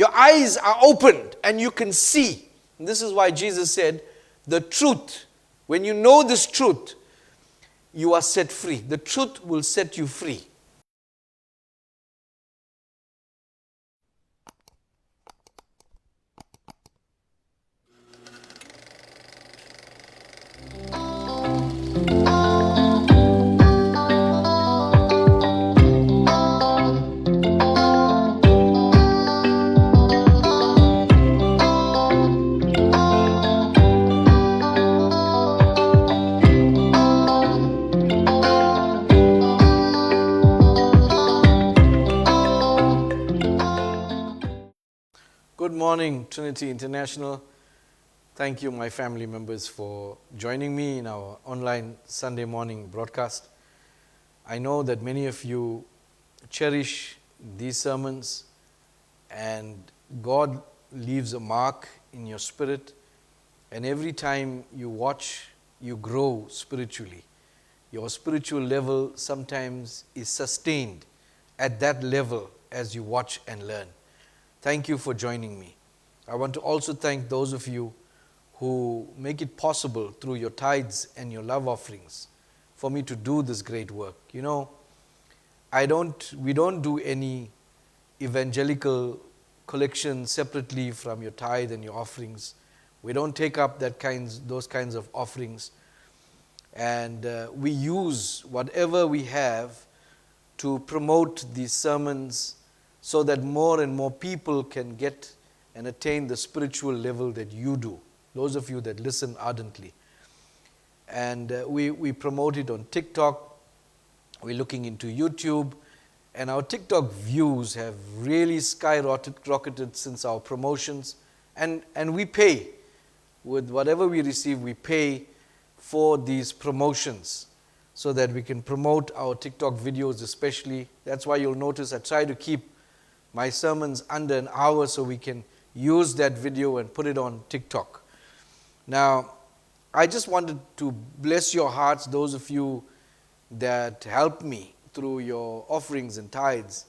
Your eyes are opened and you can see. And this is why Jesus said, the truth, when you know this truth, you are set free. The truth will set you free. Good morning, Trinity International. Thank you, my family members, for joining me in our online Sunday morning broadcast. I know that many of you cherish these sermons, and God leaves a mark in your spirit, and every time you watch, you grow spiritually. Your spiritual level sometimes is sustained at that level as you watch and learn. Thank you for joining me. I want to also thank those of you who make it possible through your tithes and your love offerings for me to do this great work. You know, we don't do any evangelical collection separately from your tithe and your offerings. We don't take up those kinds of offerings. And we use whatever we have to promote these sermons so that more and more people can get and attain the spiritual level that you do, those of you that listen ardently. And we promote it on TikTok. We're looking into YouTube. And our TikTok views have really skyrocketed since our promotions. And we pay. With whatever we receive, we pay for these promotions so that we can promote our TikTok videos especially. That's why you'll notice I try to keep my sermons under an hour so we can use that video and put it on TikTok. Now, I just wanted to bless your hearts, those of you that help me through your offerings and tithes.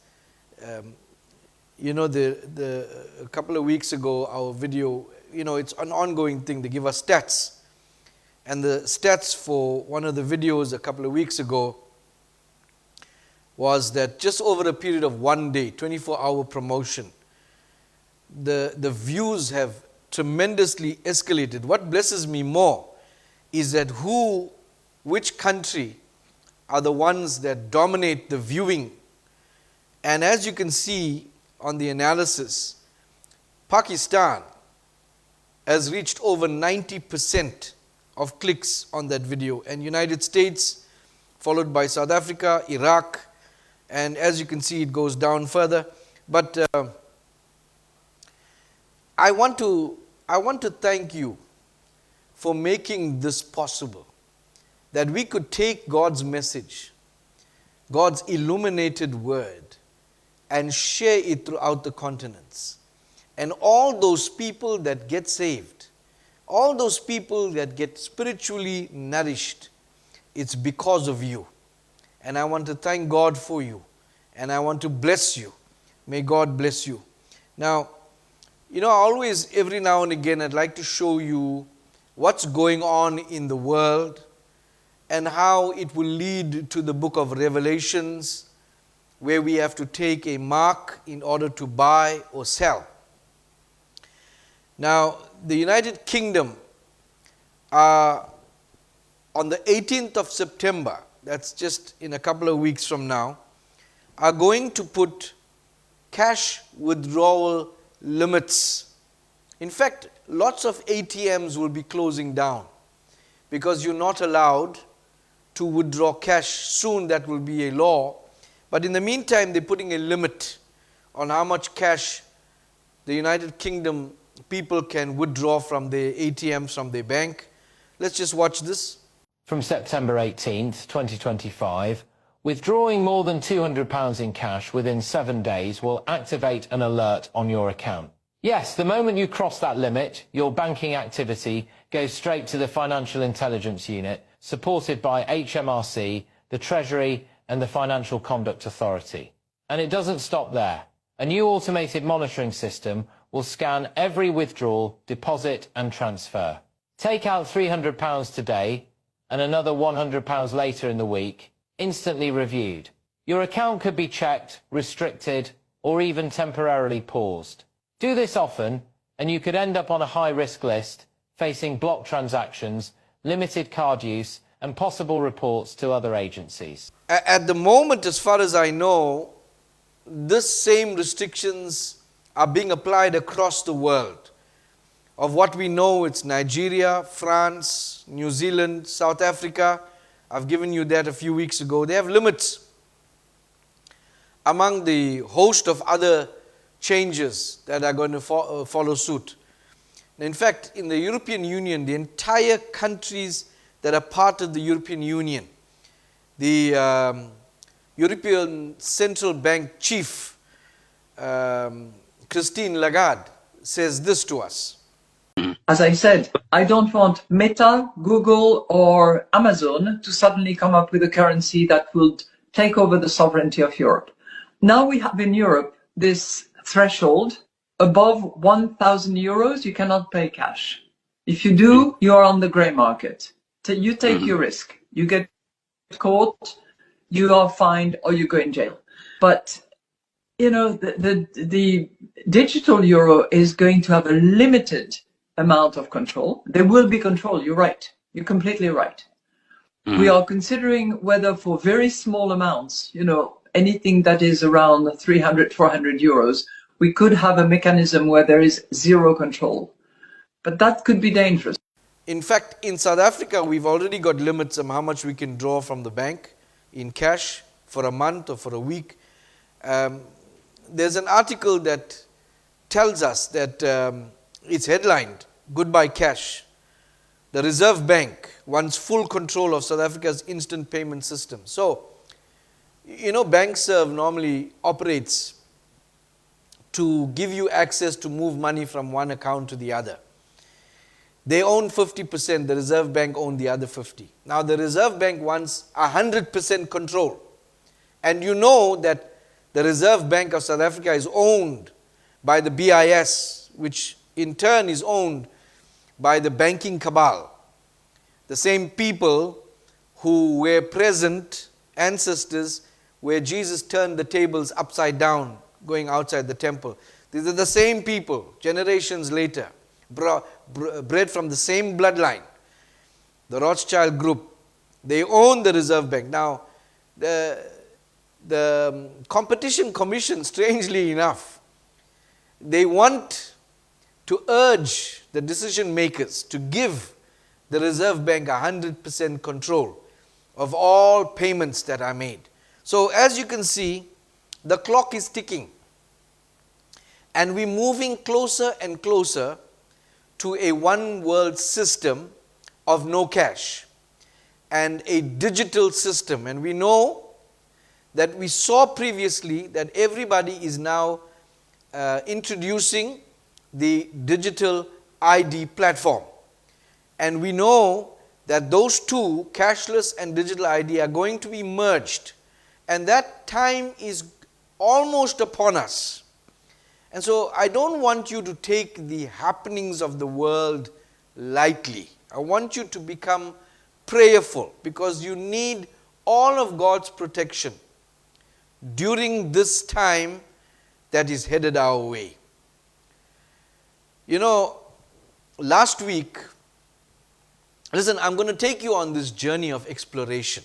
You know, a couple of weeks ago, our video, you know, it's an ongoing thing. They give us stats. And the stats for one of the videos a couple of weeks ago was that just over a period of one day, 24-hour promotion, the views have tremendously escalated. What blesses me more is that which country are the ones that dominate the viewing. And as you can see on the analysis, Pakistan has reached over 90% of clicks on that video, and United States, followed by South Africa, Iraq, and as you can see, it goes down further. But I want to thank you for making this possible, that we could take God's message, God's illuminated word, and share it throughout the continents. And all those people that get saved, all those people that get spiritually nourished, it's because of you. And I want to thank God for you. And I want to bless you. May God bless you. Now, you know, always, every now and again, I'd like to show you what's going on in the world and how it will lead to the book of Revelations, where we have to take a mark in order to buy or sell. Now, the United Kingdom, on the 18th of September, that's just in a couple of weeks from now, are going to put cash withdrawal limits. In fact, lots of ATMs will be closing down because you're not allowed to withdraw cash. Soon that will be a law. But in the meantime, they're putting a limit on how much cash the United Kingdom people can withdraw from their ATMs, from their bank. Let's just watch this. From September 18th, 2025, withdrawing more than £200 in cash within 7 days will activate an alert on your account. Yes, the moment you cross that limit, your banking activity goes straight to the Financial Intelligence Unit, supported by HMRC, the Treasury and the Financial Conduct Authority. And it doesn't stop there. A new automated monitoring system will scan every withdrawal, deposit and transfer. Take out £300 today and another £100 later in the week, instantly reviewed. Your account could be checked, restricted or even temporarily paused. Do this often and you could end up on a high-risk list, facing blocked transactions, limited card use and possible reports to other agencies. At the moment, as far as I know, this same restrictions are being applied across the world. Of what we know, it's Nigeria, France, New Zealand, South Africa. I've given you that a few weeks ago. They have limits. Among the host of other changes that are going to follow suit. In fact, in the European Union, the entire countries that are part of the European Union, the European Central Bank chief, Christine Lagarde, says this to us. As I said, I don't want Meta, Google or Amazon to suddenly come up with a currency that would take over the sovereignty of Europe. Now we have in Europe this threshold. Above 1,000 euros, you cannot pay cash. If you do, you are on the grey market. So you take your risk. You get caught, you are fined or you go in jail. But you know, the digital euro is going to have a limited amount of control. There will be control, you're right. You're completely right. We are considering whether for very small amounts, you know, anything that is around 300, 400 euros, we could have a mechanism where there is zero control. But that could be dangerous. In fact, in South Africa, we've already got limits on how much we can draw from the bank in cash for a month or for a week. There's an article that tells us that it's headlined, "Goodbye Cash. The Reserve Bank wants full control of South Africa's instant payment system." So, you know, BankServe normally operates to give you access to move money from one account to the other. They own 50%, the Reserve Bank own the other 50%. Now the Reserve Bank wants 100% control. And you know that the Reserve Bank of South Africa is owned by the BIS, which in turn is owned by the banking cabal. The same people who were present, ancestors, where Jesus turned the tables upside down, going outside the temple. These are the same people, generations later, bred from the same bloodline. The Rothschild group, they own the Reserve Bank. Now, the Competition Commission, strangely enough, they want to urge the decision makers to give the Reserve Bank 100% control of all payments that are made. So as you can see, the clock is ticking and we're moving closer and closer to a one world system of no cash and a digital system. And we know that we saw previously that everybody is now introducing the digital ID platform. And we know that those two, cashless and digital ID, are going to be merged. And that time is almost upon us. And so I don't want you to take the happenings of the world lightly. I want you to become prayerful because you need all of God's protection during this time that is headed our way. You know, last week, listen, I'm going to take you on this journey of exploration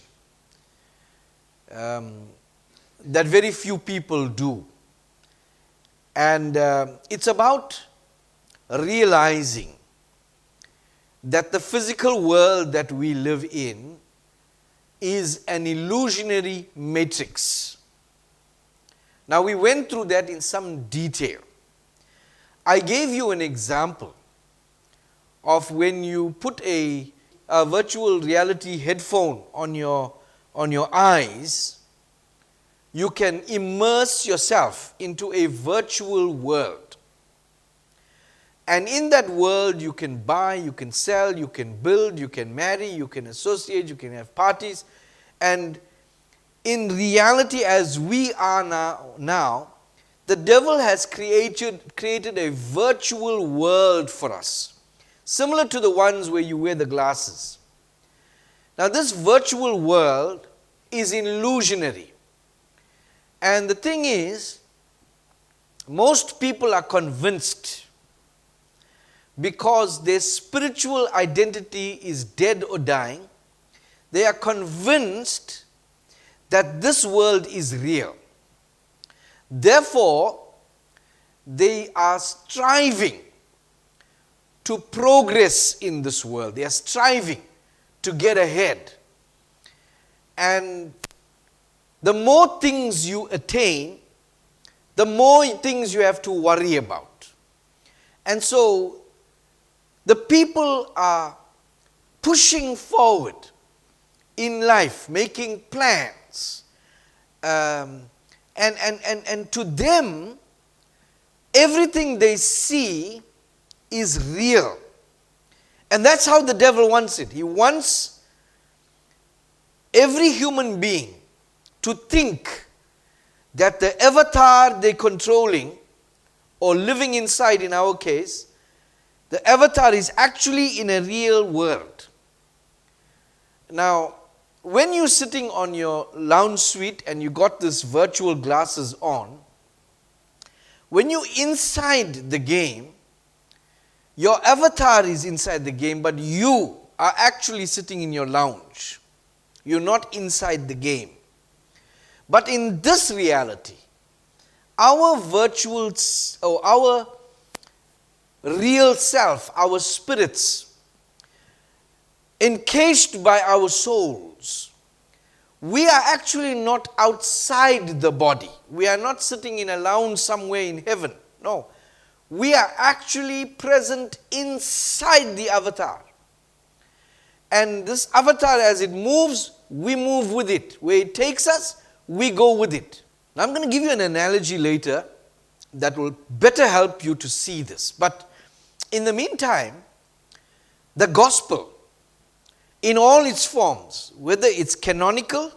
that very few people do. And it's about realizing that the physical world that we live in is an illusionary matrix. Now, we went through that in some detail. I gave you an example of when you put a virtual reality headphone on your eyes, you can immerse yourself into a virtual world. And in that world, you can buy, you can sell, you can build, you can marry, you can associate, you can have parties. And in reality, as we are now, the devil has created a virtual world for us, similar to the ones where you wear the glasses. Now, this virtual world is illusionary. And the thing is, most people are convinced, because their spiritual identity is dead or dying, they are convinced that this world is real. Therefore, they are striving to progress in this world. They are striving to get ahead. And the more things you attain, the more things you have to worry about. And so, the people are pushing forward in life, making plans. And to them, everything they see is real. And that's how the devil wants it. He wants every human being to think that the avatar they're controlling, or living inside in our case, the avatar is actually in a real world. Now, when you're sitting on your lounge suite and you got this virtual glasses on, when you're inside the game, your avatar is inside the game, but you are actually sitting in your lounge. You're not inside the game. But in this reality, our virtual, or our real self, our spirits, encased by our souls, we are actually not outside the body. We are not sitting in a lounge somewhere in heaven. No. We are actually present inside the avatar. And this avatar, as it moves, we move with it. Where it takes us, we go with it. Now, I'm going to give you an analogy later that will better help you to see this. But in the meantime, the gospel, in all its forms, whether it's canonical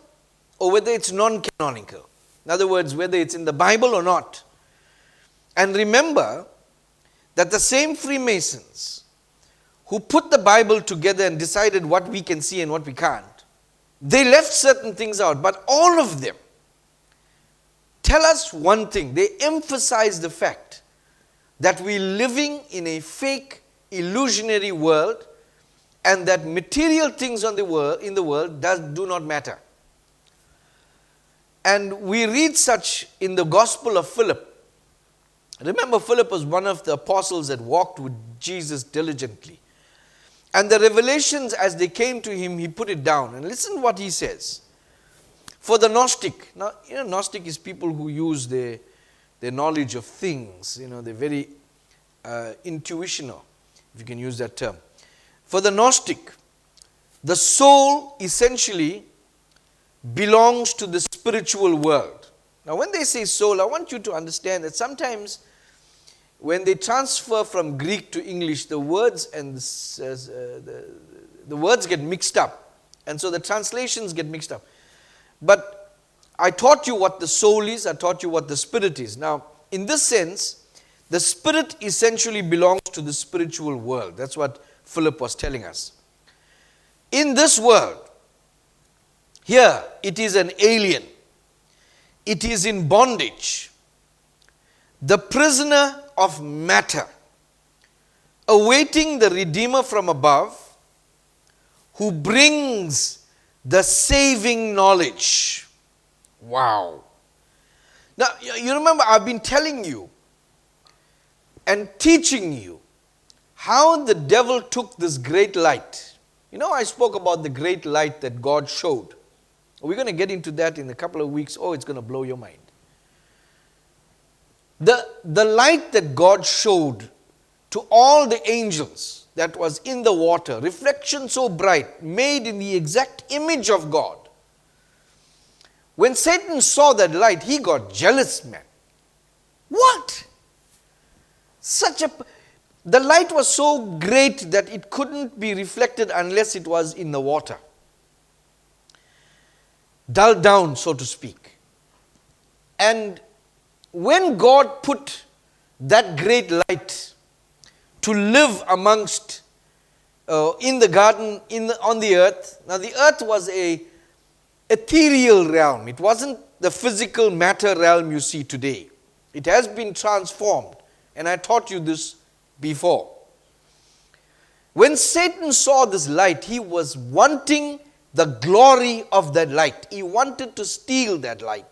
or whether it's non-canonical, in other words, whether it's in the Bible or not. And remember that the same Freemasons who put the Bible together and decided what we can see and what we can't, they left certain things out, but all of them tell us one thing. They emphasize the fact that we're living in a fake, illusionary world, and that material things in the world do not matter. And we read such in the Gospel of Philip. Remember, Philip was one of the apostles that walked with Jesus diligently. And the revelations, as they came to him, he put it down. And listen what he says. For the Gnostic, now, Gnostic is people who use their knowledge of things. They're very intuitional, if you can use that term. For the Gnostic, the soul essentially belongs to the spiritual world. Now, when they say soul, I want you to understand that sometimes when they transfer from Greek to English, the words and the words get mixed up. And so the translations get mixed up. But I taught you what the soul is, I taught you what the spirit is. Now, in this sense, the spirit essentially belongs to the spiritual world. That's what Philip was telling us. In this world, here, it is an alien. It is in bondage. The prisoner of matter, awaiting the Redeemer from above, who brings the saving knowledge. Wow. Now, you remember, I've been telling you and teaching you how the devil took this great light. I spoke about the great light that God showed. We're going to get into that in a couple of weeks. Oh, it's going to blow your mind. The light that God showed to all the angels that was in the water, reflection so bright, made in the exact image of God. When Satan saw that light, he got jealous, man. What? The light was so great that it couldn't be reflected unless it was in the water. Dulled down, so to speak. And when God put that great light to live amongst, in the garden, on the earth. Now the earth was a ethereal realm. It wasn't the physical matter realm you see today. It has been transformed. And I taught you this before. When Satan saw this light, he was wanting the glory of that light. He wanted to steal that light.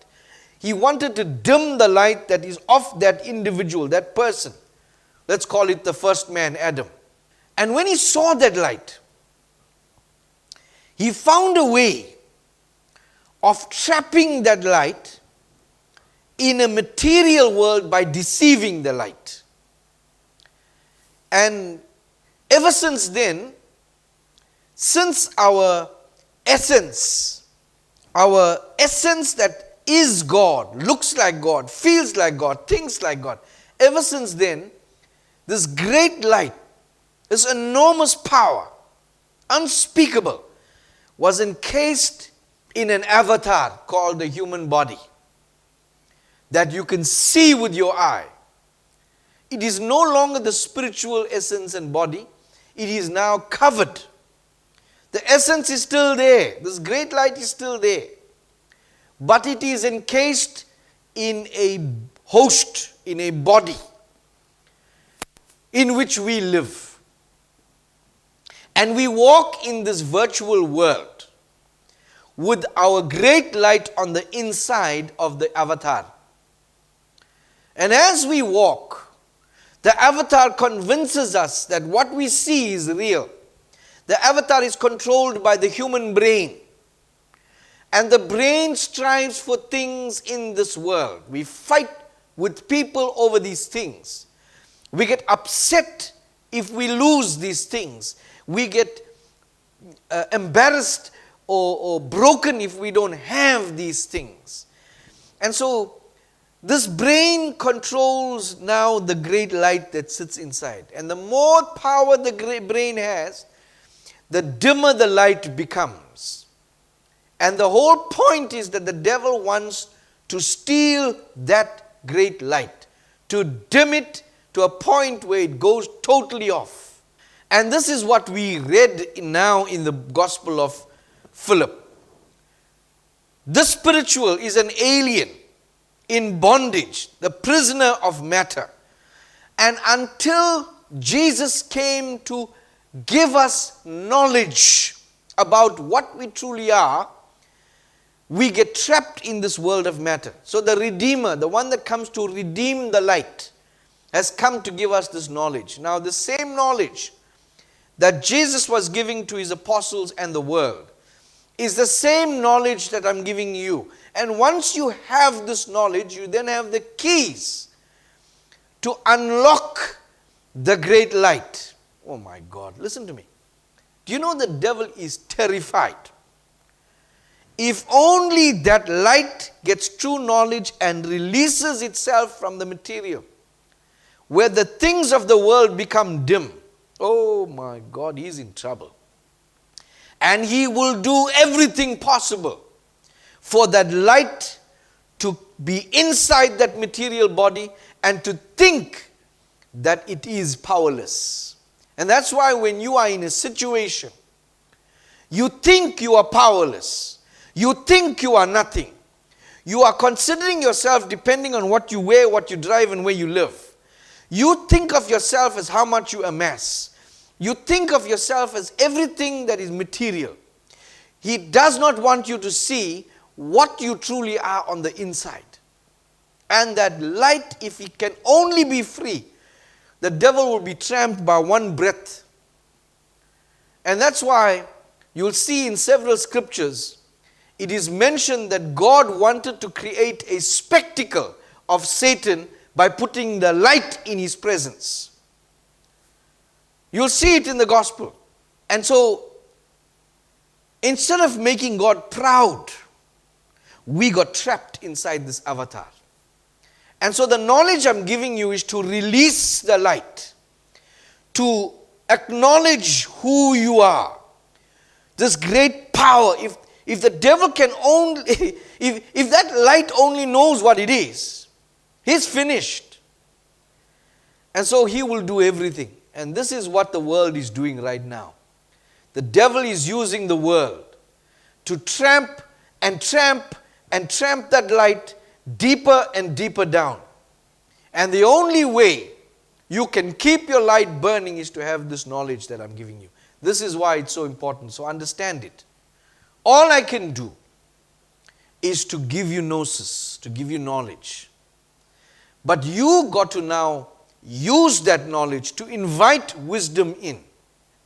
He wanted to dim the light that is of that individual, that person. Let's call it the first man, Adam. And when he saw that light, he found a way of trapping that light in a material world by deceiving the light. And ever since then, since our essence that is God, looks like God, feels like God, thinks like God, ever since then, this great light, this enormous power, unspeakable, was encased in an avatar called the human body that you can see with your eye. It is no longer the spiritual essence and body. It is now covered. The essence is still there. This great light is still there. But it is encased in a host, in a body in which we live. And we walk in this virtual world with our great light on the inside of the avatar. And as we walk, the avatar convinces us that what we see is real. The avatar is controlled by the human brain. And the brain strives for things in this world. We fight with people over these things. We get upset if we lose these things. We get embarrassed or broken if we don't have these things. And so this brain controls now the great light that sits inside. And the more power the brain has, the dimmer the light becomes. And the whole point is that the devil wants to steal that great light, to dim it to a point where it goes totally off. And this is what we read now in the Gospel of Philip. This spiritual is an alien in bondage, the prisoner of matter. And until Jesus came to give us knowledge about what we truly are, we get trapped in this world of matter. So the Redeemer, the one that comes to redeem the light, has come to give us this knowledge. Now the same knowledge that Jesus was giving to his apostles and the world is the same knowledge that I'm giving you. And once you have this knowledge, you then have the keys to unlock the great light. Oh my God, listen to me. Do you know the devil is terrified? If only that light gets true knowledge and releases itself from the material, where the things of the world become dim, oh my God, he's in trouble. And he will do everything possible for that light to be inside that material body and to think that it is powerless. And that's why when you are in a situation, you think you are powerless. You think you are nothing. You are considering yourself depending on what you wear, what you drive, and where you live. You think of yourself as how much you amass. You think of yourself as everything that is material. He does not want you to see what you truly are on the inside. And that light, if it can only be free, the devil will be tramped by one breath. And that's why you'll see in several scriptures, it is mentioned that God wanted to create a spectacle of Satan by putting the light in his presence. You'll see it in the gospel. And so, instead of making God proud, we got trapped inside this avatar. And so the knowledge I'm giving you is to release the light, to acknowledge who you are. This great power, if the devil can only, if that light only knows what it is, He's finished. And so he will do everything. And this is what the world is doing right now. The devil is using the world to tramp and tramp and tramp that light deeper and deeper down. And the only way you can keep your light burning is to have this knowledge that I'm giving you. This is why it's so important. So understand it. All I can do is to give you gnosis, to give you knowledge. But you got to now use that knowledge to invite wisdom in.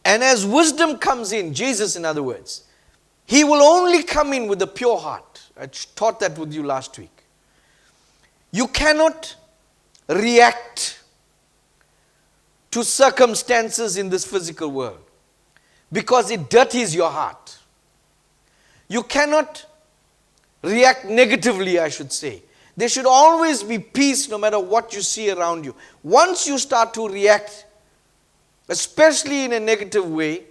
And as wisdom comes in, Jesus in other words, he will only come in with a pure heart. I taught that with you last week. You cannot react to circumstances in this physical world because it dirties your heart. You cannot react negatively, I should say. There should always be peace no matter what you see around you. Once you start to react, especially in a negative way,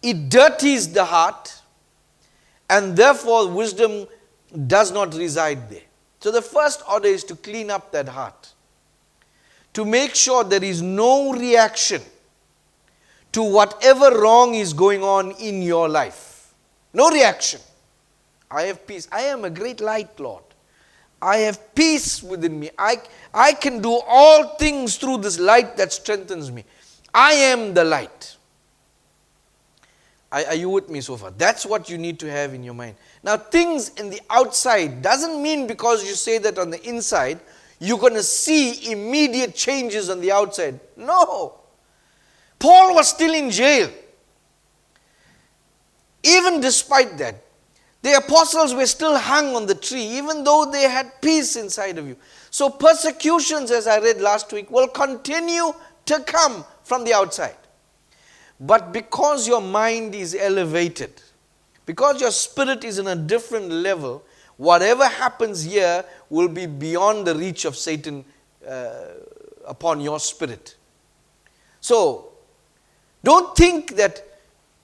it dirties the heart, and therefore wisdom does not reside there. So the first order is to clean up that heart, to make sure there is no reaction to whatever wrong is going on in your life. No reaction. I have peace. I am a great light, Lord. I have peace within me. I can do all things through this light that strengthens me. I am the light. Are you with me so far? That's what you need to have in your mind. Now, things in the outside doesn't mean because you say that on the inside, you're going to see immediate changes on the outside. No. Paul was still in jail. Even despite that, the apostles were still hung on the tree, even though they had peace inside of you. So persecutions, as I read last week, will continue to come from the outside. But because your mind is elevated, because your spirit is in a different level, whatever happens here will be beyond the reach of Satan upon your spirit. So, don't think that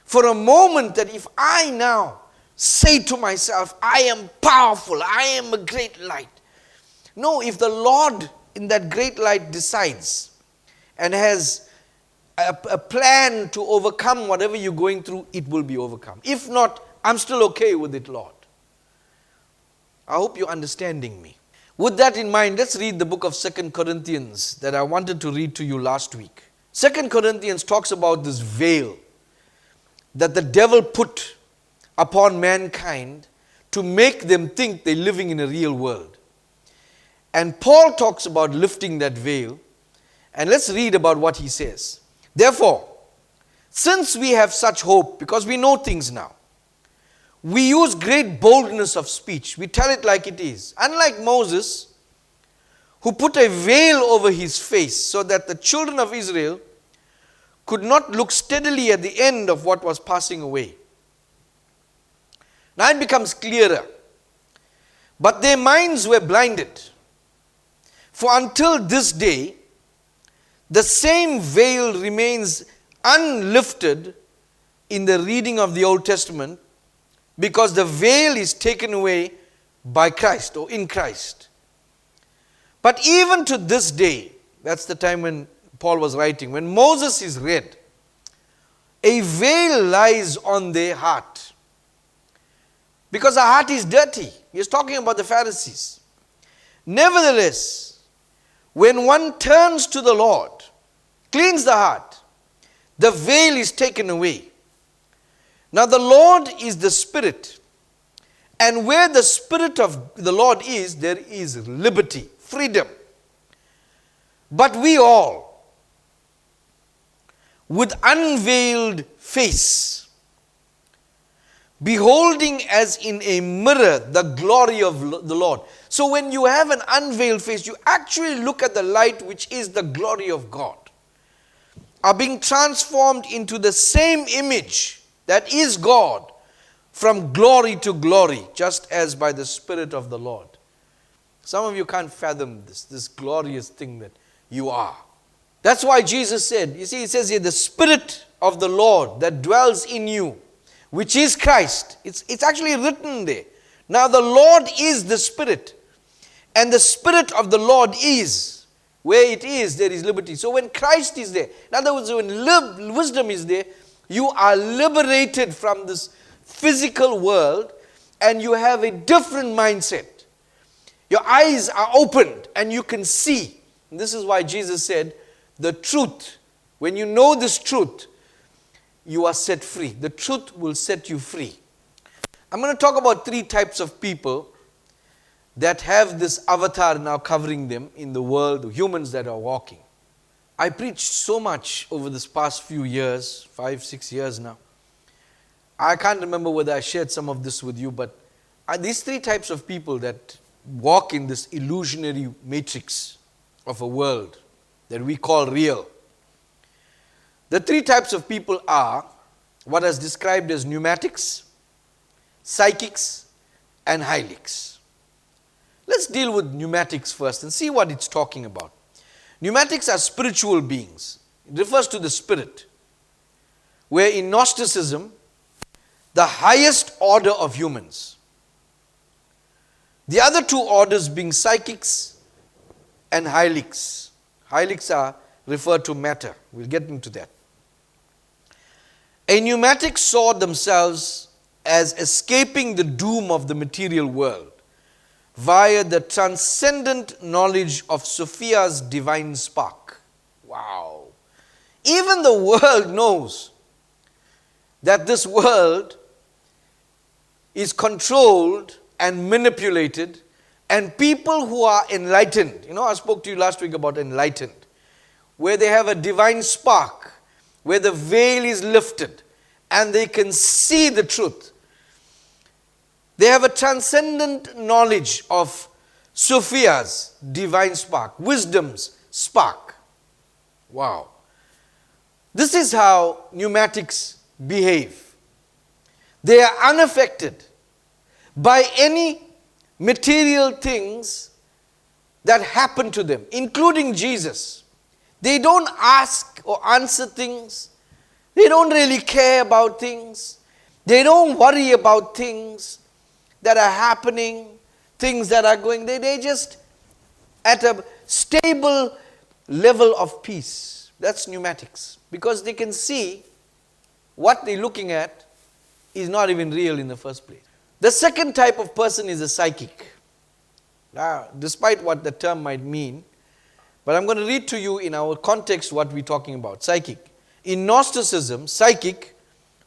for a moment that if I now say to myself, I am powerful, I am a great light. No, if the Lord in that great light decides and has a plan to overcome whatever you're going through, it will be overcome. If not, I'm still okay with it, Lord. I hope you're understanding me. With that in mind, let's read the book of 2 Corinthians that I wanted to read to you last week. 2 Corinthians talks about this veil that the devil put upon mankind to make them think they're living in a real world. And Paul talks about lifting that veil. And let's read about what he says. Therefore, since we have such hope, because we know things now, we use great boldness of speech. We tell it like it is. Unlike Moses, who put a veil over his face so that the children of Israel could not look steadily at the end of what was passing away. Now it becomes clearer. But their minds were blinded. For until this day, the same veil remains unlifted in the reading of the Old Testament because the veil is taken away by Christ or in Christ. But even to this day, that's the time when Paul was writing, when Moses is read, a veil lies on their heart. Because our heart is dirty. He's talking about the Pharisees. Nevertheless, when one turns to the Lord, cleans the heart, the veil is taken away. Now the Lord is the Spirit. And where the Spirit of the Lord is, there is liberty, freedom. But we all, with unveiled face, beholding as in a mirror the glory of the Lord. So when you have an unveiled face, you actually look at the light which is the glory of God, are being transformed into the same image that is God from glory to glory, just as by the Spirit of the Lord. Some of you can't fathom this glorious thing that you are. That's why Jesus said, you see, it says here, the Spirit of the Lord that dwells in you, which is Christ. It's actually written there. Now the Lord is the Spirit. And the Spirit of the Lord is. Where it is, there is liberty. So when Christ is there, in other words, when wisdom is there, you are liberated from this physical world and you have a different mindset. Your eyes are opened and you can see. And this is why Jesus said, the truth, when you know this truth, you are set free. The truth will set you free. I'm going to talk about 3 types of people that have this avatar now covering them in the world, the humans that are walking. I preached so much over this past few years, 5-6 years now. I can't remember whether I shared some of this with you, but these 3 types of people that walk in this illusionary matrix of a world that we call real. The 3 types of people are what is described as pneumatics, psychics, and hylics. Let's deal with pneumatics first and see what it's talking about. Pneumatics are spiritual beings. It refers to the spirit, where in Gnosticism, the highest order of humans. The other 2 orders being psychics and hylics. Hylics are referred to matter. We'll get into that. A pneumatic saw themselves as escaping the doom of the material world via the transcendent knowledge of Sophia's divine spark. Wow. Even the world knows that this world is controlled and manipulated, and people who are enlightened, I spoke to you last week about enlightened, where they have a divine spark, where the veil is lifted and they can see the truth. They have a transcendent knowledge of Sophia's divine spark, wisdom's spark. Wow. This is how pneumatics behave. They are unaffected by any material things that happen to them, including Jesus. They don't ask or answer things. They don't really care about things. They don't worry about things that are happening, things that are going. They just at a stable level of peace. That's pneumatics. Because they can see what they're looking at is not even real in the first place. The second type of person is a psychic. Now, despite what the term might mean, but I'm going to read to you in our context what we're talking about. Psychic. In Gnosticism, psychic,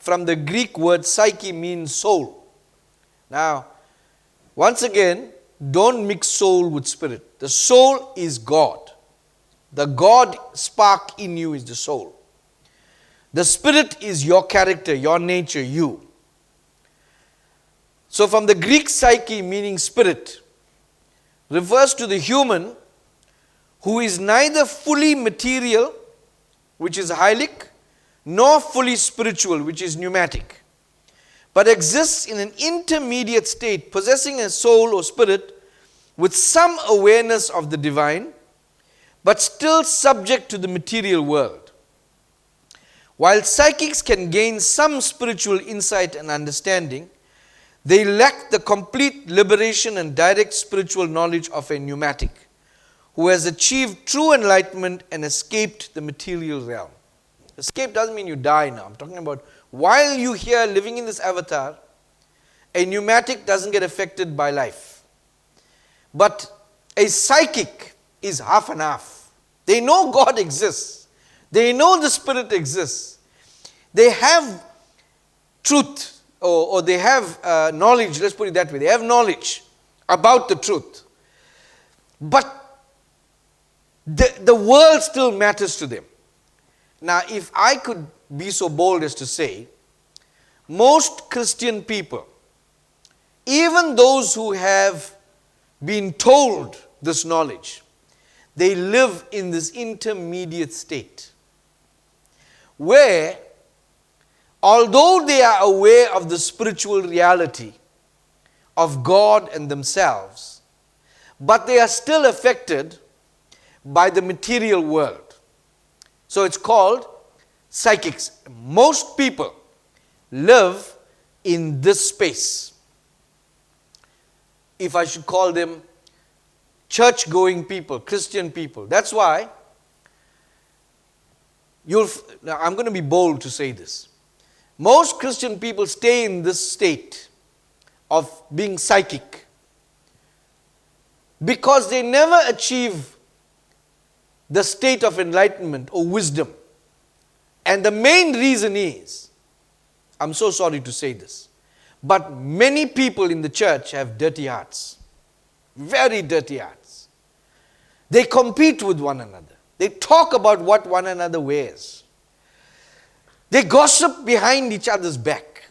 from the Greek word psyche, means soul. Now, once again, don't mix soul with spirit. The soul is God. The God spark in you is the soul. The spirit is your character, your nature, you. So from the Greek psyche, meaning spirit, refers to the human who is neither fully material, which is hylic, nor fully spiritual, which is pneumatic, but exists in an intermediate state, possessing a soul or spirit with some awareness of the divine, but still subject to the material world. While psychics can gain some spiritual insight and understanding, they lack the complete liberation and direct spiritual knowledge of a pneumatic who has achieved true enlightenment and escaped the material realm. Escape doesn't mean you die now. I'm talking about while you're here living in this avatar, a pneumatic doesn't get affected by life. But a psychic is half and half. They know God exists. They know the Spirit exists. They have truth, or they have knowledge, let's put it that way. They have knowledge about the truth. But the world still matters to them. Now, if I could be so bold as to say, most Christian people, even those who have been told this knowledge, they live in this intermediate state where, although they are aware of the spiritual reality of God and themselves, but they are still affected by the material world. So it's called psychics. Most people live in this space. If I should call them church-going people, Christian people. That's why now I'm going to be bold to say this. Most Christian people stay in this state of being psychic because they never achieve the state of enlightenment or wisdom. And the main reason is, I'm so sorry to say this, but many people in the church have dirty hearts. Very dirty hearts. They compete with one another. They talk about what one another wears. They gossip behind each other's back.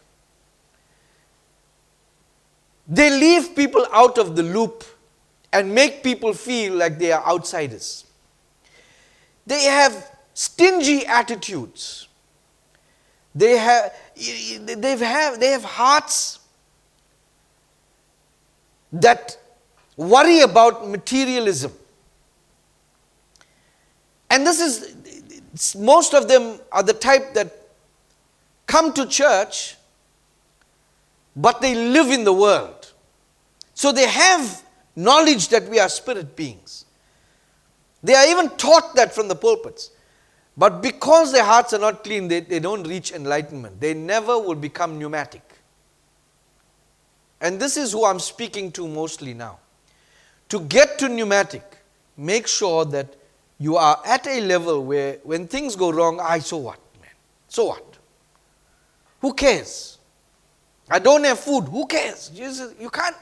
They leave people out of the loop and make people feel like they are outsiders. They have stingy attitudes. They have hearts that worry about materialism. And most of them are the type that come to church, but they live in the world. So they have knowledge that we are spirit beings. They are even taught that from the pulpits. But because their hearts are not clean, they don't reach enlightenment. They never will become pneumatic. And this is who I'm speaking to mostly now. To get to pneumatic, make sure that you are at a level where when things go wrong, so what, man? So what? Who cares? I don't have food. Who cares? You can't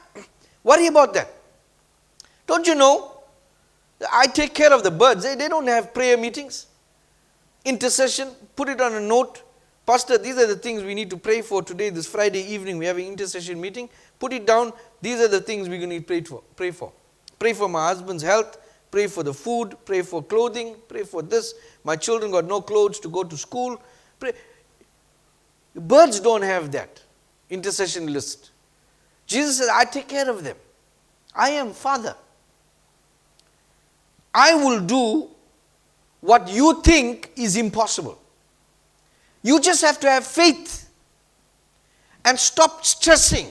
worry about that. Don't you know? I take care of the birds. They don't have prayer meetings. Intercession, put it on a note. Pastor, these are the things we need to pray for today. This Friday evening, we're having intercession meeting. Put it down. These are the things we're going to pray for. Pray for my husband's health. Pray for the food. Pray for clothing. Pray for this. My children got no clothes to go to school. Pray. Birds don't have that intercession list. Jesus said, I take care of them. I am Father. I will do what you think is impossible. You just have to have faith and stop stressing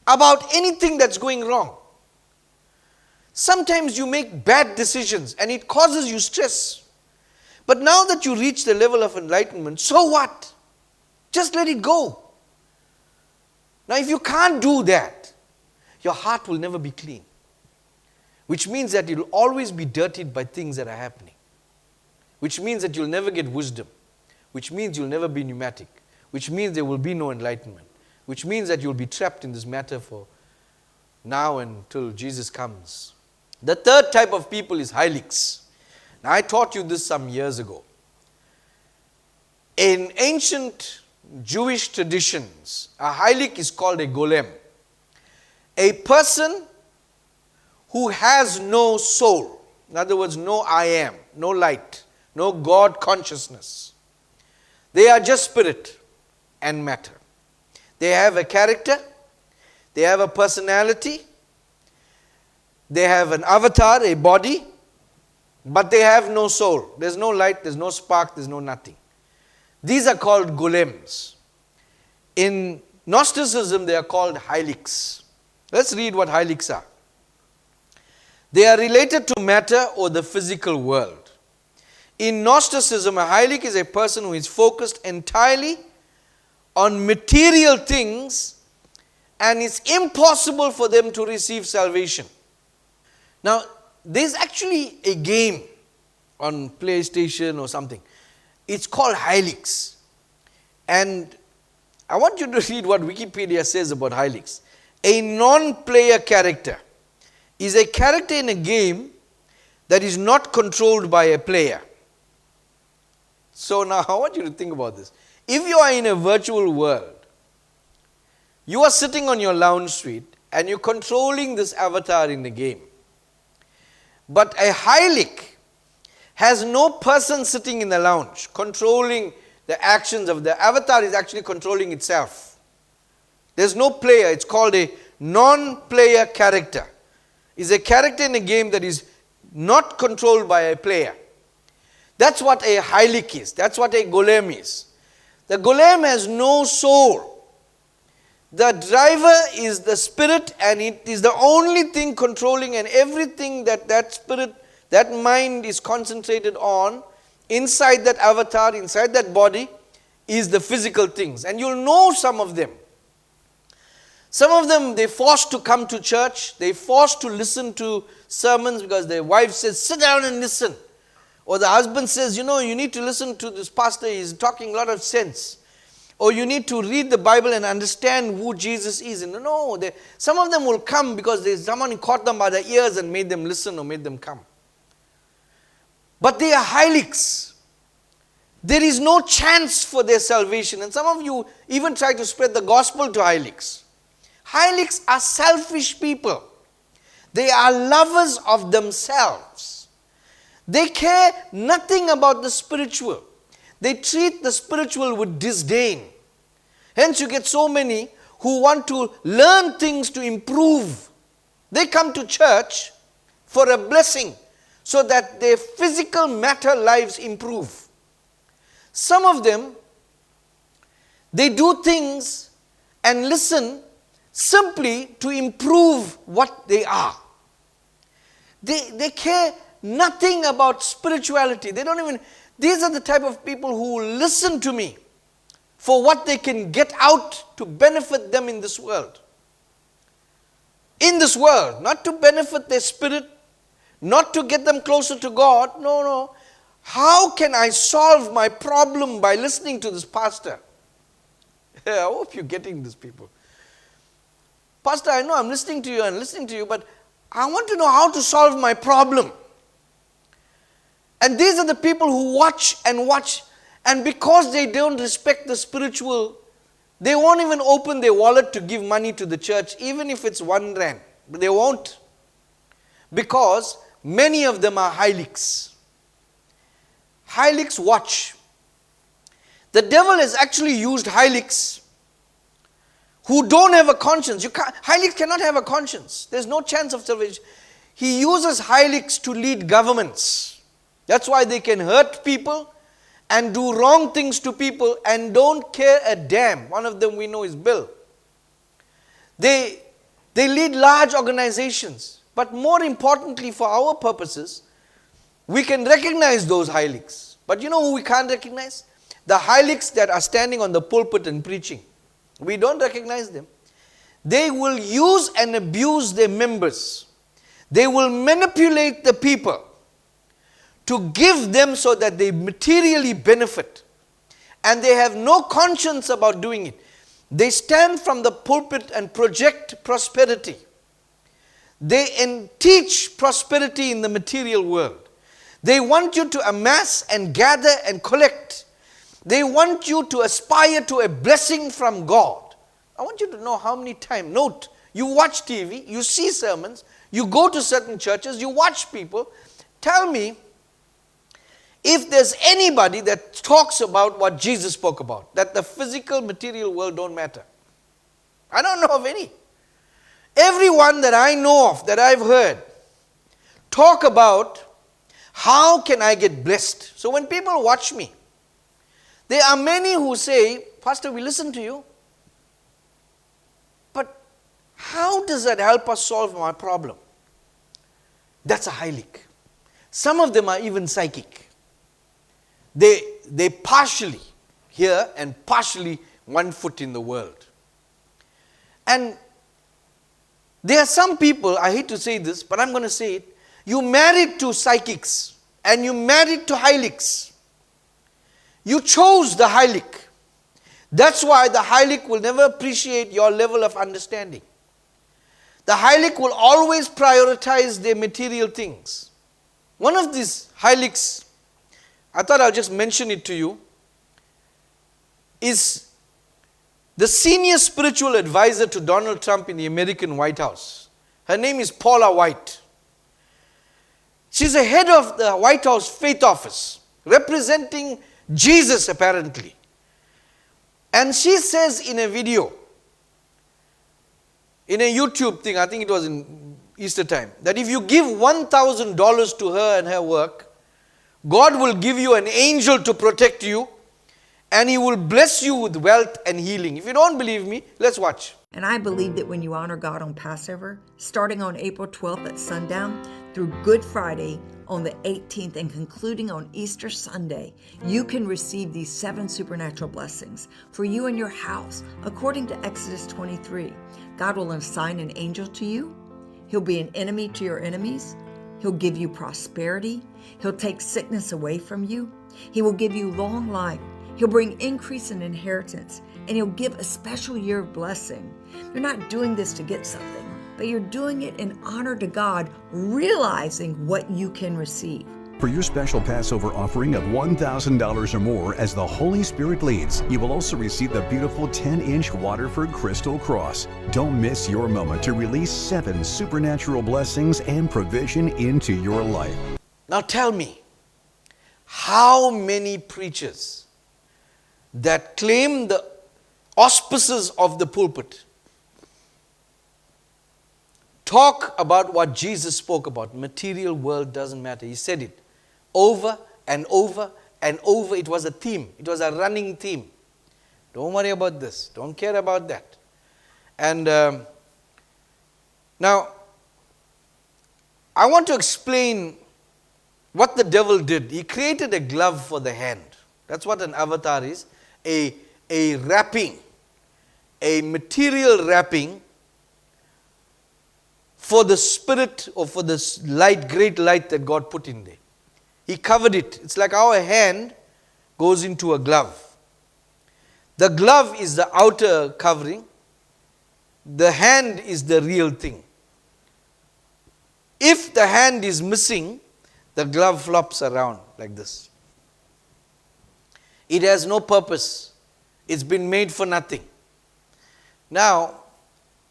about anything that's going wrong. Sometimes you make bad decisions and it causes you stress. But now that you reach the level of enlightenment, so what? Just let it go. Now if you can't do that, your heart will never be clean. Which means that you'll always be dirtied by things that are happening. Which means that you'll never get wisdom. Which means you'll never be pneumatic. Which means there will be no enlightenment. Which means that you'll be trapped in this matter for now until Jesus comes. The third type of people is hylics. Now I taught you this some years ago. In ancient Jewish traditions, a hylik is called a golem. A person who has no soul. In other words, no I am, no light, no God consciousness. They are just spirit and matter. They have a character, they have a personality, they have an avatar, a body, but they have no soul. There's no light, there's no spark, there's no nothing. These are called golems. In Gnosticism, they are called hylics. Let's read what hylics are. They are related to matter or the physical world. In Gnosticism, a hylic is a person who is focused entirely on material things and it's impossible for them to receive salvation. Now, there's actually a game on PlayStation or something. It's called hylics. And I want you to read what Wikipedia says about hylics. A non-player character is a character in a game that is not controlled by a player. So now I want you to think about this. If you are in a virtual world, you are sitting on your lounge suite and you're controlling this avatar in the game. But a hylic has no person sitting in the lounge controlling the actions of the avatar, is actually controlling itself. There's no player. It's called a non-player character. Is a character in a game that is not controlled by a player. That's what a hylic is. That's what a golem is. The golem has no soul. The driver is the spirit, and it is the only thing controlling, and everything that spirit, that mind is concentrated on inside that avatar, inside that body, is the physical things. And you'll know some of them. Some of them, they're forced to come to church. They're forced to listen to sermons because their wife says, sit down and listen. Or the husband says, you know, you need to listen to this pastor. He's talking a lot of sense. Or you need to read the Bible and understand who Jesus is. And no, some of them will come because there's someone who caught them by the ears and made them listen or made them come. But they are hylics. There is no chance for their salvation. And some of you even try to spread the gospel to hylics. Hylics are selfish people. They are lovers of themselves. They care nothing about the spiritual. They treat the spiritual with disdain. Hence you get so many who want to learn things to improve. They come to church for a blessing so that their physical matter lives improve. Some of them, they do things and listen simply to improve what they are. They care nothing about spirituality. They don't even, these are the type of people who listen to me for what they can get out to benefit them in this world. In this world, not to benefit their spirit, not to get them closer to God. No. How can I solve my problem by listening to this pastor? I hope you're getting this, people. Pastor, I know I'm listening to you, but I want to know how to solve my problem. And these are the people who watch, and because they don't respect the spiritual, they won't even open their wallet to give money to the church, even if it's 1 rand. But they won't. Because many of them are hylics. Hylics watch. The devil has actually used hylics who don't have a conscience. Hylics cannot have a conscience. There's no chance of salvation. He uses hylics to lead governments. That's why they can hurt people and do wrong things to people and don't care a damn. One of them we know is Bill. They lead large organizations. But more importantly for our purposes, we can recognize those hylics. But you know who we can't recognize? The hylics that are standing on the pulpit and preaching. We don't recognize them. They will use and abuse their members. They will manipulate the people to give them so that they materially benefit. And they have no conscience about doing it. They stand from the pulpit and project prosperity. They teach prosperity in the material world. They want you to amass and gather and collect. They want you to aspire to a blessing from God. I want you to know how many times, note, you watch TV, you see sermons, you go to certain churches, you watch people. Tell me if there's anybody that talks about what Jesus spoke about, that the physical material world don't matter. I don't know of any. Everyone that I know of, that I've heard, talk about how can I get blessed. So when people watch me, there are many who say, Pastor, we listen to you, but how does that help us solve my problem? That's a hylic. Some of them are even psychic. They partially here and partially one foot in the world. And there are some people, I hate to say this, but I'm going to say it. You married to psychics and you married to hylics. You chose the hylic. That's why the hylic will never appreciate your level of understanding. The hylic will always prioritize their material things. One of these hylics, I thought I'll just mention it to you, is the senior spiritual advisor to Donald Trump in the American White House. Her name is Paula White. She's the head of the White House Faith Office, representing Jesus apparently. And she says in a video, in a YouTube thing, I think it was in Easter time, that if you give $1,000 to her and her work, God will give you an angel to protect you and He will bless you with wealth and healing. If you don't believe me, let's watch. And I believe that when you honor God on Passover, starting on April 12th at sundown through Good Friday on the 18th and concluding on Easter Sunday, you can receive these 7 supernatural blessings for you and your house. According to Exodus 23, God will assign an angel to you. He'll be an enemy to your enemies. He'll give you prosperity. He'll take sickness away from you. He will give you long life. He'll bring increase in inheritance, and he'll give a special year of blessing. You're not doing this to get something, but you're doing it in honor to God, realizing what you can receive. For your special Passover offering of $1,000 or more as the Holy Spirit leads, you will also receive the beautiful 10-inch Waterford Crystal Cross. Don't miss your moment to release 7 supernatural blessings and provision into your life. Now tell me, how many preachers that claim the auspices of the pulpit talk about what Jesus spoke about? Material world doesn't matter. He said it over and over and over. It was a theme. It was a running theme. Don't worry about this. Don't care about that. And now, I want to explain what the devil did. He created a glove for the hand. That's what an avatar is. A wrapping, a material wrapping for the spirit or for this light, great light that God put in there. He covered it. It's like our hand goes into a glove. The glove is the outer covering. The hand is the real thing. If the hand is missing, the glove flops around like this. It has no purpose. It's been made for nothing. Now,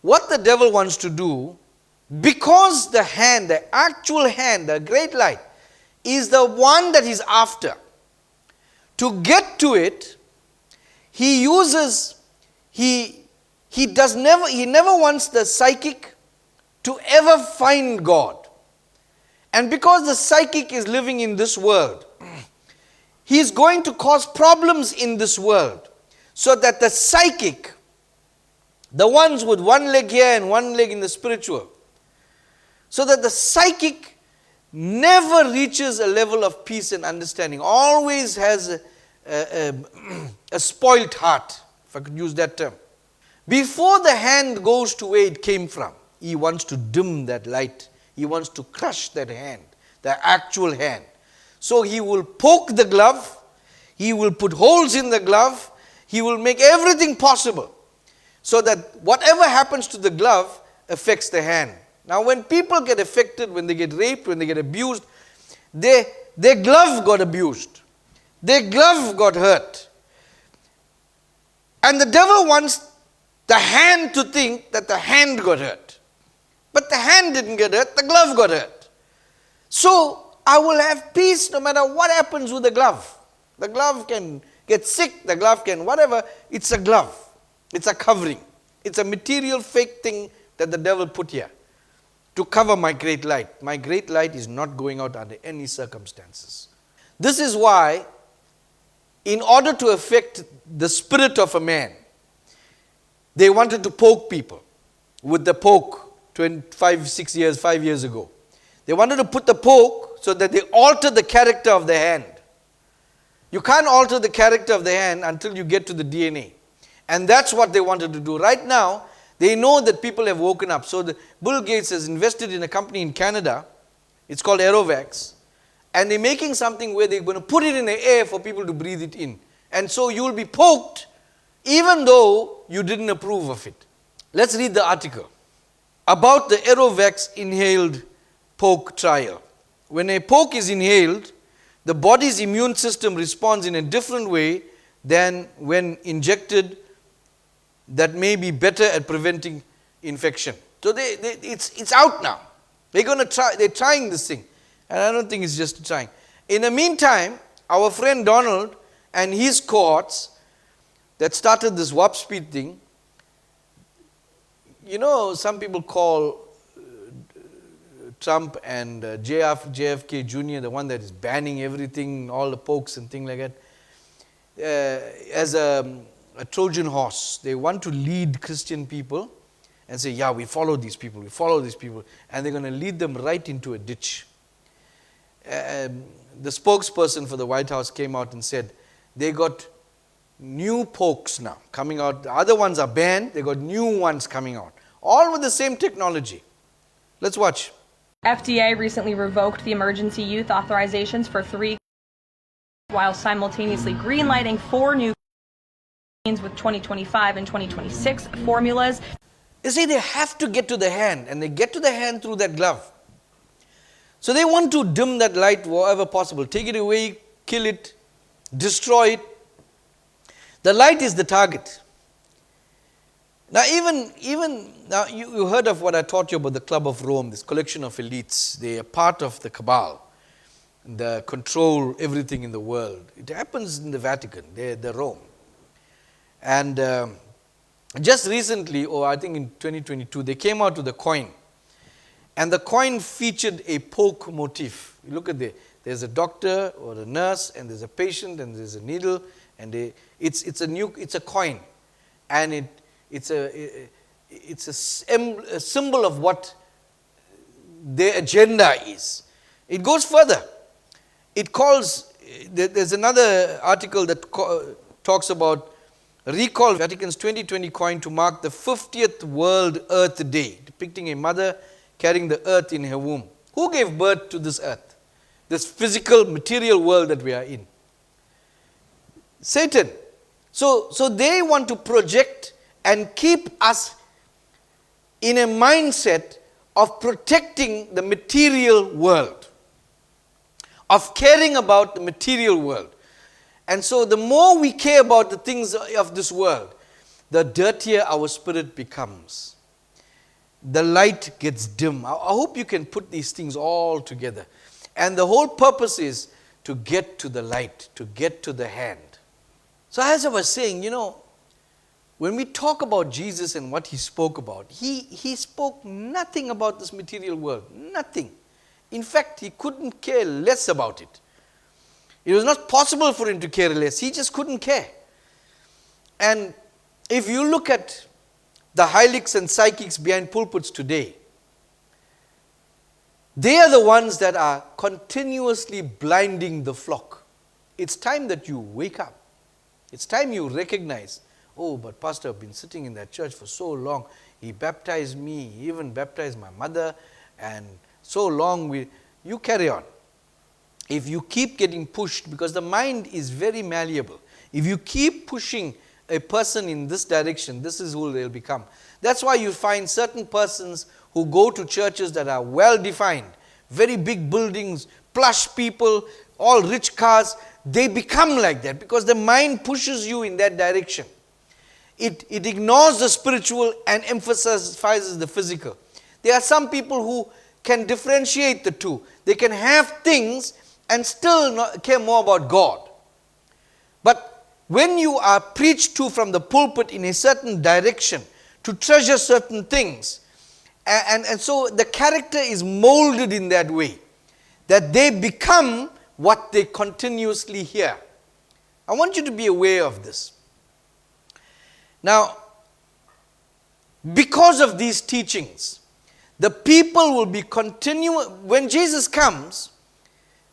what the devil wants to do, because the hand, the actual hand, the great light, is the one that he's after. To get to it, he never wants the psychic to ever find God. And because the psychic is living in this world, he's going to cause problems in this world, so that the psychic, the ones with one leg here and one leg in the spiritual, so that the psychic never reaches a level of peace and understanding, always has a spoilt heart, if I could use that term. Before the hand goes to where it came from, he wants to dim that light. He wants to crush that hand, the actual hand. So he will poke the glove, he will put holes in the glove, he will make everything possible so that whatever happens to the glove affects the hand. Now when people get affected, when they get raped, when they get abused, their glove got abused. Their glove got hurt. And the devil wants the hand to think that the hand got hurt. But the hand didn't get hurt, the glove got hurt. So I will have peace no matter what happens with the glove. The glove can get sick, the glove can whatever. It's a glove. It's a covering. It's a material fake thing that the devil put here to cover my great light. My great light is not going out under any circumstances. This is why, in order to affect the spirit of a man, they wanted to poke people with the poke 5 years ago. They wanted to put the poke so that they alter the character of the hand. You can't alter the character of the hand until you get to the DNA. And that's what they wanted to do. Right now, they know that people have woken up. So Bill Gates has invested in a company in Canada. It's called REV. And they're making something where they're going to put it in the air for people to breathe it in. And so you'll be poked even though you didn't approve of it. Let's read the article about the REV inhaled poke trial. When a poke is inhaled, the body's immune system responds in a different way than when injected, that may be better at preventing infection. So it's out now. They're trying this thing. And I don't think it's just trying. In the meantime, our friend Donald and his cohorts that started this warp speed thing, you know, some people call Trump and JFK Jr., the one that is banning everything, all the pokes and things like that, as a Trojan horse. They want to lead Christian people and say, yeah, we follow these people, and they're going to lead them right into a ditch. The spokesperson for the White House came out and said, they got new pokes now coming out. The other ones are banned, they got new ones coming out. All with the same technology. Let's watch. FDA recently revoked the emergency use authorizations for 3 while simultaneously greenlighting 4 new with 2025 and 2026 formulas. They say they have to get to the hand, and they get to the hand through that glove. So they want to dim that light wherever possible. Take it away, kill it, destroy it. The light is the target. Now now you heard of what I taught you about the Club of Rome, this collection of elites. They are part of the cabal. They control everything in the world. It happens in the Vatican, they're Rome. And just recently, or I think in 2022, they came out with a coin. And the coin featured a poke motif. You look at there's a doctor or a nurse, and there's a patient, and there's a needle, and it's a coin. And it's a symbol of what their agenda is. It goes further. It calls, there's another article that talks about recall Vatican's 2020 coin to mark the 50th World Earth Day, depicting a mother carrying the earth in her womb. Who gave birth to this earth? This physical, material world that we are in? Satan. So they want to project and keep us in a mindset of protecting the material world, of caring about the material world. And so the more we care about the things of this world, the dirtier our spirit becomes. The light gets dim. I hope you can put these things all together. And the whole purpose is to get to the light, to get to the hand. So as I was saying, when we talk about Jesus and what he spoke about, he spoke nothing about this material world. Nothing. In fact, he couldn't care less about it. It was not possible for him to care less. He just couldn't care. And if you look at the hylics and psychics behind pulpits today, they are the ones that are continuously blinding the flock. It's time that you wake up. It's time you recognize, oh, but Pastor, I've been sitting in that church for so long. He baptized me, he even baptized my mother, and so long you carry on. If you keep getting pushed, because the mind is very malleable, if you keep pushing a person in this direction, this is who they'll become. That's why you find certain persons who go to churches that are well defined, very big buildings, plush people, all rich cars, they become like that because the mind pushes you in that direction. It ignores the spiritual and emphasizes the physical. There are some people who can differentiate the two. They can have things and still not care more about God. But when you are preached to from the pulpit in a certain direction to treasure certain things, and so the character is molded in that way, that they become what they continuously hear. I want you to be aware of this. Now, because of these teachings, the people will be when Jesus comes,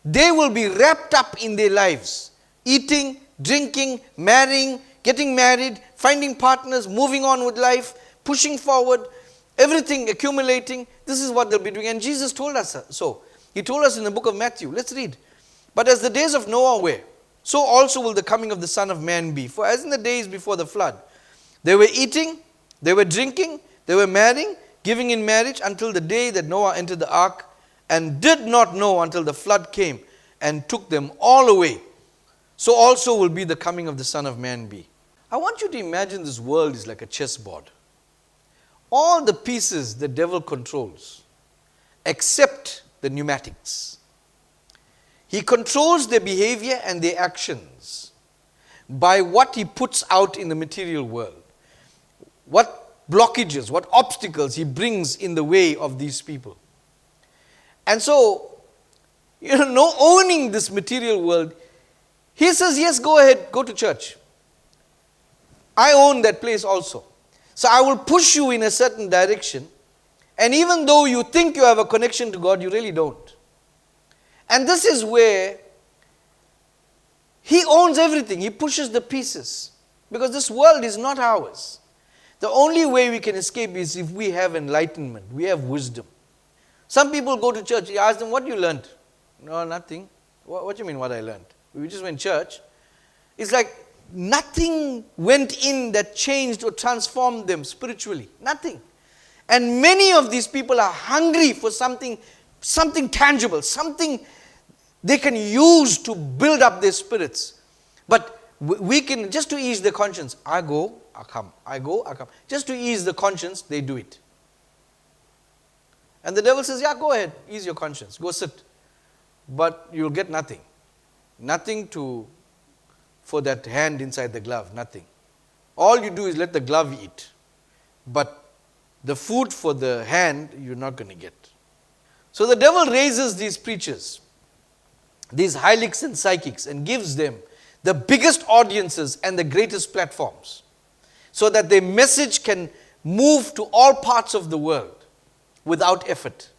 they will be wrapped up in their lives, eating, drinking, marrying, getting married, finding partners, moving on with life, pushing forward, everything accumulating. This is what they'll be doing. And Jesus told us so. He told us in the book of Matthew. Let's read. But as the days of Noah were, so also will the coming of the Son of Man be. For as in the days before the flood, they were eating, they were drinking, they were marrying, giving in marriage until the day that Noah entered the ark, and did not know until the flood came and took them all away. So also will be the coming of the Son of Man be. I want you to imagine this world is like a chessboard. All the pieces the devil controls, except the pneumatics. He controls their behavior and their actions by what he puts out in the material world. What blockages, what obstacles he brings in the way of these people. And so, no owning this material world, he says, yes, go ahead, go to church. I own that place also. So I will push you in a certain direction. And even though you think you have a connection to God, you really don't. And this is where He owns everything. He pushes the pieces. Because this world is not ours. The only way we can escape is if we have enlightenment, we have wisdom. Some people go to church, you ask them, what you learned? No, nothing. What do you mean what I learned? We just went to church. It's like nothing went in that changed or transformed them spiritually. Nothing. And many of these people are hungry for something tangible, something they can use to build up their spirits. But we can, just to ease the conscience, I go, I come. I go, I come. Just to ease the conscience, they do it. And the devil says, yeah, go ahead, ease your conscience, go sit. But you'll get nothing. Nothing for that hand inside the glove, nothing. All you do is let the glove eat. But the food for the hand, you're not going to get. So the devil raises these preachers, these hylics and psychics, and gives them the biggest audiences and the greatest platforms, so that their message can move to all parts of the world without effort.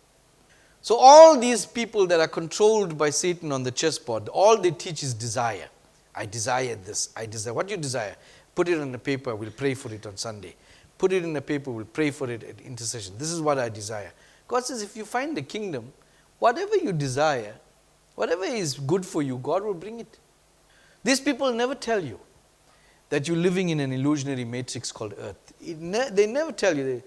So all these people that are controlled by Satan on the chessboard, all they teach is desire. I desire this. I desire. What do you desire? Put it on a paper. We'll pray for it on Sunday. Put it in a paper. We'll pray for it at intercession. This is what I desire. God says, if you find the kingdom, whatever you desire, whatever is good for you, God will bring it. These people never tell you that you're living in an illusionary matrix called Earth. They never tell you.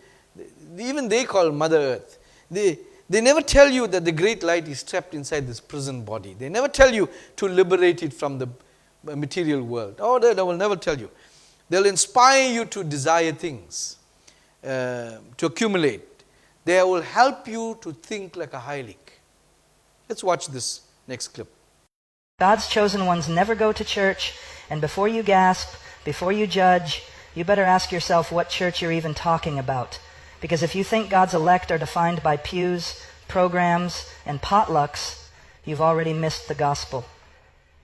Even they call Mother Earth. They never tell you that the great light is trapped inside this prison body. They never tell you to liberate it from the material world. Oh, they will never tell you. They'll inspire you to desire things, to accumulate. They will help you to think like a hylic. Let's watch this next clip. God's chosen ones never go to church, and before you gasp, before you judge, you better ask yourself what church you're even talking about. Because if you think God's elect are defined by pews, programs, and potlucks, you've already missed the gospel.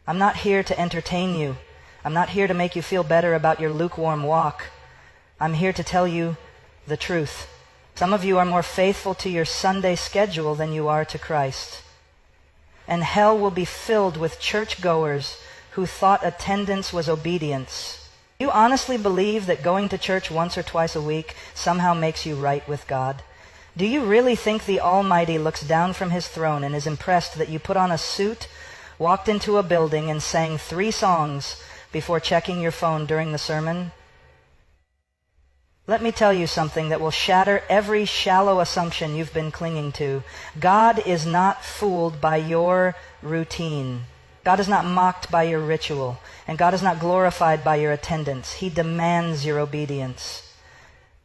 I'm not here to entertain you. I'm not here to make you feel better about your lukewarm walk. I'm here to tell you the truth. Some of you are more faithful to your Sunday schedule than you are to Christ. And hell will be filled with churchgoers who thought attendance was obedience. Do you honestly believe that going to church once or twice a week somehow makes you right with God? Do you really think the Almighty looks down from His throne and is impressed that you put on a suit, walked into a building, and sang 3 songs before checking your phone during the sermon? Let me tell you something that will shatter every shallow assumption you've been clinging to. God is not fooled by your routine. God is not mocked by your ritual. And God is not glorified by your attendance. He demands your obedience.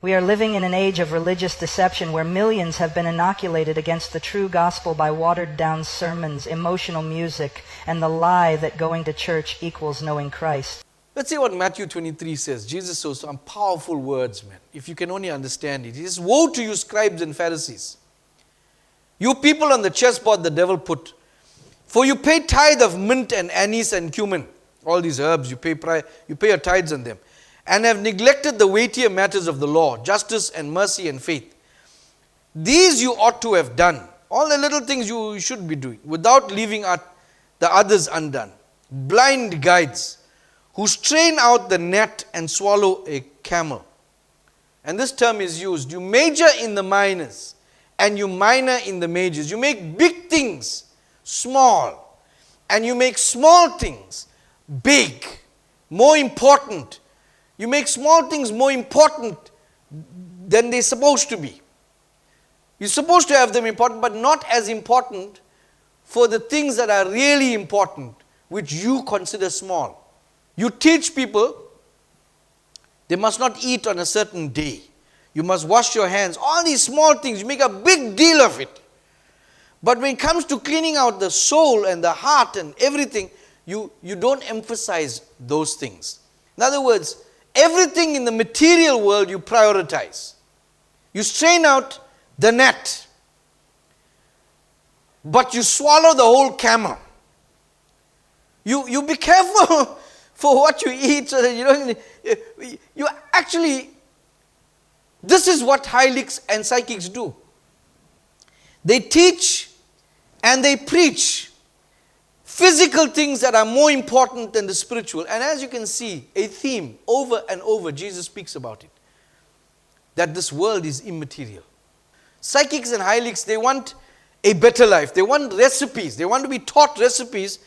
We are living in an age of religious deception where millions have been inoculated against the true gospel by watered-down sermons, emotional music, and the lie that going to church equals knowing Christ. Let's see what Matthew 23 says. Jesus says some powerful words, man. If you can only understand it. He says, woe to you, scribes and Pharisees. You people on the chessboard the devil put. For you pay tithe of mint and anise and cumin. All these herbs, you pay your tithes on them. And have neglected the weightier matters of the law, justice and mercy and faith. These you ought to have done. All the little things you should be doing, without leaving the others undone. Blind guides, who strain out the net and swallow a camel. And this term is used. You major in the minors, and you minor in the majors. You make big things small, and you make small things big, more important. You make small things more important than they're supposed to be. You're supposed to have them important, but not as important for the things that are really important, which you consider small. You teach people they must not eat on a certain day. You must wash your hands. All these small things, you make a big deal of it. But when it comes to cleaning out the soul and the heart and everything, you don't emphasize those things. In other words, everything in the material world you prioritize. You strain out the net, but you swallow the whole camel. You be careful for what you eat, so that you don't. You actually, this is what hylics and psychics do. They teach and they preach physical things that are more important than the spiritual. And as you can see, a theme over and over, Jesus speaks about it. That this world is immaterial. Psychics and hylics, they want a better life. They want recipes. They want to be taught recipes,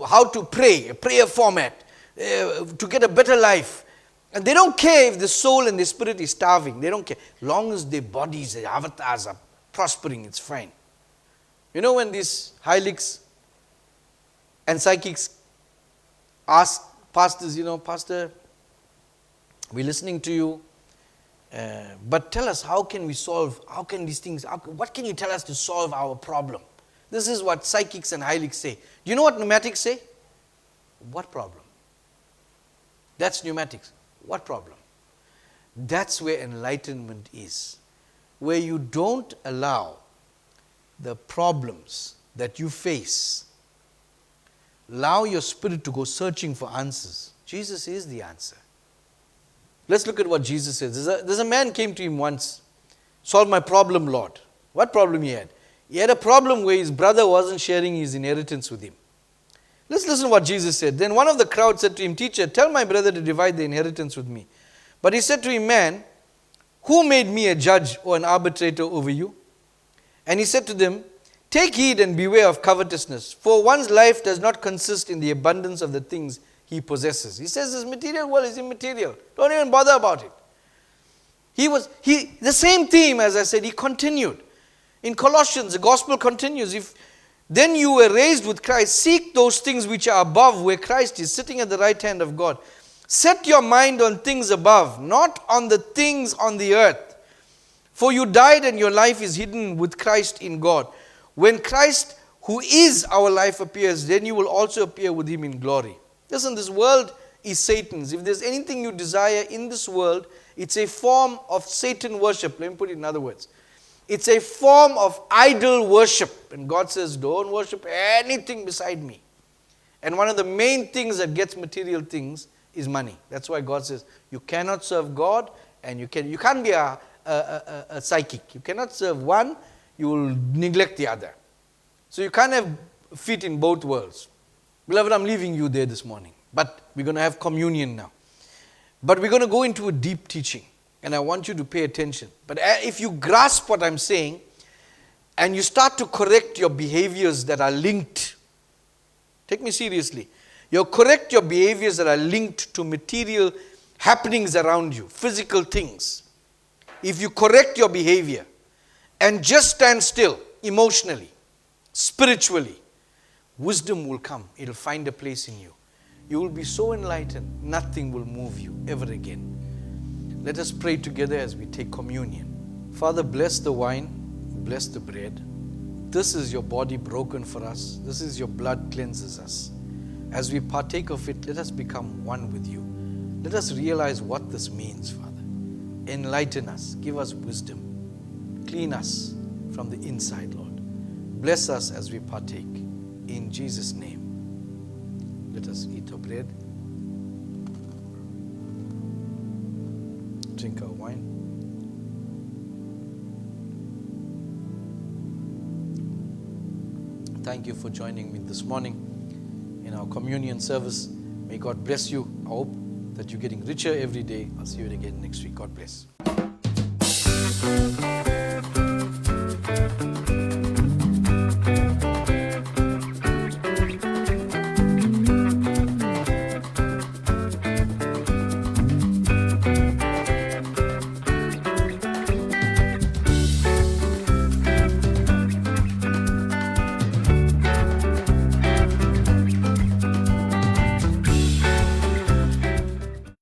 how to pray, a prayer format, to get a better life. And they don't care if the soul and the spirit is starving. They don't care. Long as their bodies, their avatars are prospering, it's fine. You know, when these hylics and psychics ask pastors, Pastor, we're listening to you, but tell us, how can these things, what can you tell us to solve our problem? This is what psychics and hylics say. Do you know what pneumatics say? What problem? That's pneumatics. What problem? That's where enlightenment is. Where you don't allow the problems that you face, allow your spirit to go searching for answers. Jesus is the answer. Let's look at what Jesus says. There's a man came to him once, solve my problem, Lord. What problem he had? He had a problem where his brother wasn't sharing his inheritance with him. Let's listen to what Jesus said. Then one of the crowd said to him, Teacher, tell my brother to divide the inheritance with me. But he said to him, Man, who made me a judge or an arbitrator over you? And he said to them, Take heed and beware of covetousness, for one's life does not consist in the abundance of the things he possesses. He says this material world is immaterial. Don't even bother about it. The same theme, as I said, he continued. In Colossians, the gospel continues. If then you were raised with Christ, seek those things which are above, where Christ is sitting at the right hand of God. Set your mind on things above, not on the things on the earth. For you died and your life is hidden with Christ in God. When Christ, who is our life, appears, then you will also appear with him in glory. Listen, this world is Satan's. If there's anything you desire in this world, it's a form of Satan worship. Let me put it in other words. It's a form of idol worship. And God says, don't worship anything beside me. And one of the main things that gets material things is money. That's why God says, you cannot serve God and you can't be a psychic. You cannot serve one, you will neglect the other. So you can't have feet in both worlds. Beloved, I'm leaving you there this morning. But we're going to have communion now. But we're going to go into a deep teaching. And I want you to pay attention. But if you grasp what I'm saying, and you start to correct your behaviors that are linked, take me seriously, you correct your behaviors that are linked to material happenings around you, physical things. If you correct your behavior and just stand still emotionally, spiritually, wisdom will come. It will find a place in you. You will be so enlightened, nothing will move you ever again. Let us pray together as we take communion. Father, bless the wine, bless the bread. This is your body broken for us. This is your blood cleanses us. As we partake of it, let us become one with you. Let us realize what this means, Father. Enlighten us. Give us wisdom. Clean us from the inside, Lord. Bless us as we partake. In Jesus' name. Let us eat our bread. Drink our wine. Thank you for joining me this morning in our communion service. May God bless you. I hope that you're getting richer every day. I'll see you again next week. God bless.